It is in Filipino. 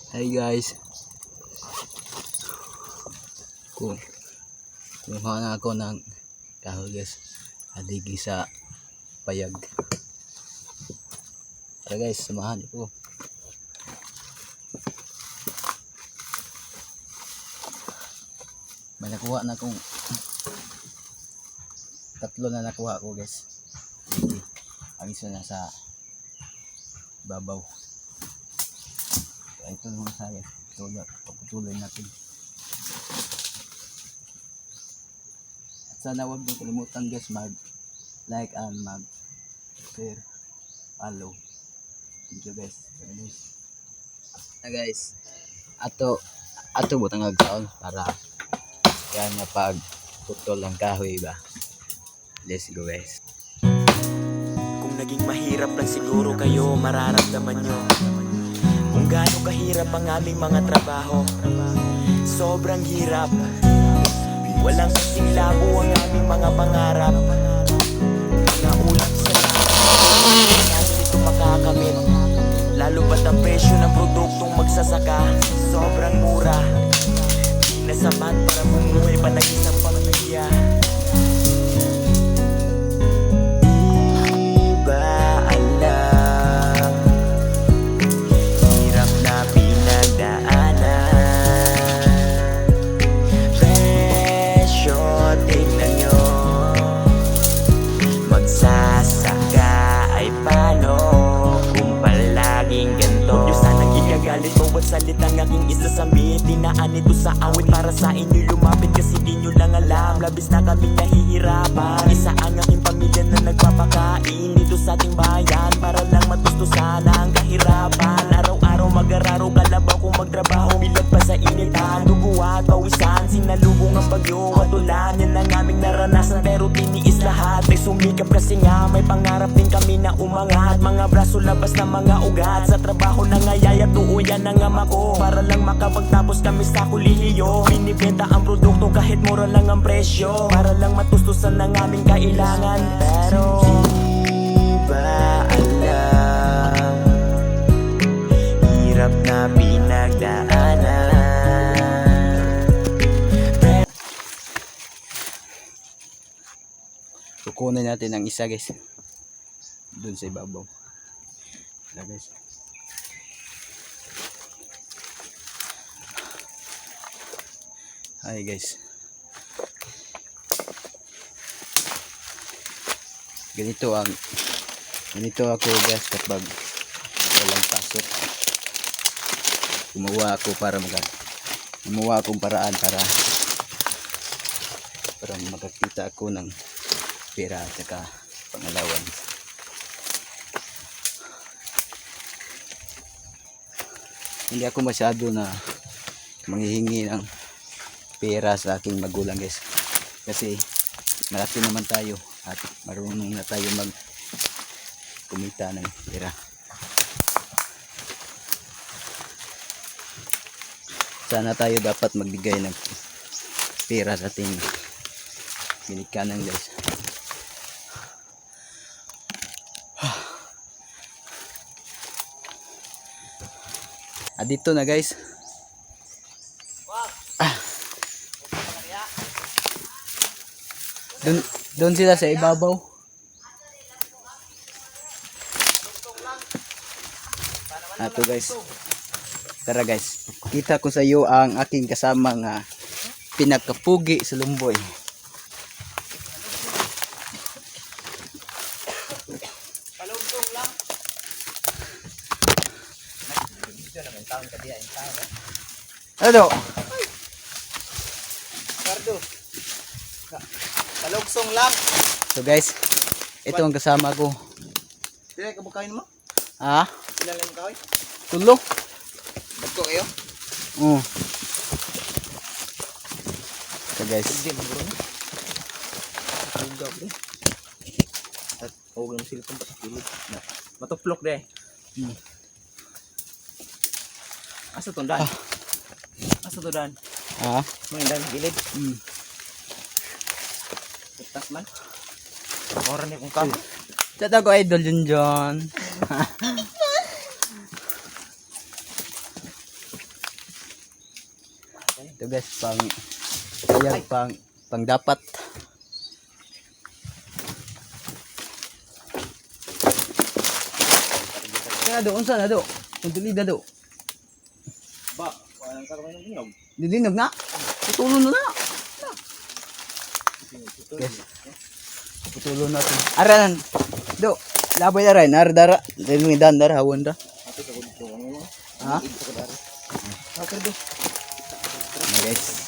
Hey guys, kumuha na ako ng kahoy guys, haligi sa payag. Tara guys, samahan niyo po. May nakuha na akong tatlo na nakuha ko guys. Ang isa na sa babaw. Ito naman sa guys, patuloy natin. At sana huwag niyo kalimutan guys, mag like and mag share, follow. Thank you guys. Guys, ato butang agkaon para kaya na pag putol ang kahoy ba. Let's go guys. Kung naging mahirap lang siguro kayo, mararamdaman nyo kung gaano kahirap ang aming mga trabaho. Sobrang hirap, walang kasing labo ang aming mga pangarap. Mga ulam sa lahat, natin ito makakamit. Lalo pat ang presyo ng produktong magsasaka, sobrang mura. Di na sapat para bumuhay pa ng isang pamilya. Bawat salitang aking isasamit, tinaan ito sa awit para sa inyo lumapit. Kasi di nyo lang alam, labis na kaming nahihirapan. Isa ang aking pamilya na nagpapakain dito sa ating bayan, para lang matustusan ang kahirapan. Araw-araw mag-araro, kalabaw kung magtrabaho, bilag pa sa initan, dugo at pawisan. Sinalubong ang bagyo at ulan, yan ang aming naranasan, pero tiniis lahat. Ay sumikap kasi nga may pangarap din kami na umangat. Mga braso labas na mga ugat, sa trabaho na ngayaya tuuyan ng ama ko, para lang makapagtapos kami sa kolehiyo. Binibenta ang produkto kahit mura lang ang presyo, para lang matustusan ng aming kailangan. Pero di ba alam, hirap na pinagdaanan. Kukunin natin ang isa guys, dun sa ibabaw. Tara guys. Hi guys, ganito ako guys kapag walang pasok. Gumawa akong paraan para makakita ako ng pera at saka pangalawan. Hindi ako masyado na manghihingi ng pera sa aking magulang guys, kasi malaki naman tayo at marunong na tayo mag kumita ng pera. Sana tayo dapat magbigay ng pera sa ating ginikanan guys. Dito na guys. Doon sila sa ibabaw. Ato guys. Tara guys. Kita ko sa iyo ang aking kasama nga pinakapugi sa Lumboy. Palugtong lang. Ano? Cardo. Kalugsong lang. So guys, ito ang kasama ko. Pila ka bukain mo? Ha? Pila lang kahoy? Tulo? Dagko kayo? Oo. So guys. Hindi mo bro. Tugab rin. At huwag ng silpon pa sa kilid. Matuplok deh. Asa to dan? Asa to dan? Ha? May dan gilid. Tas man. Orang ni kung kamo. Tata ko idol yun John. Ito guys, pang dapat. Kaya do, unsa na do? Kuntulida do. Ba, walang karoon ng inog. Dilinog na. Putulon na. Yes. Putulon natin. Aran. Do. Labay na rin. Dara. Dili dan dara hawon da. Ito sa kulit ko. Ano mo? Ha? Ito sa kadari. Okay do. Guys.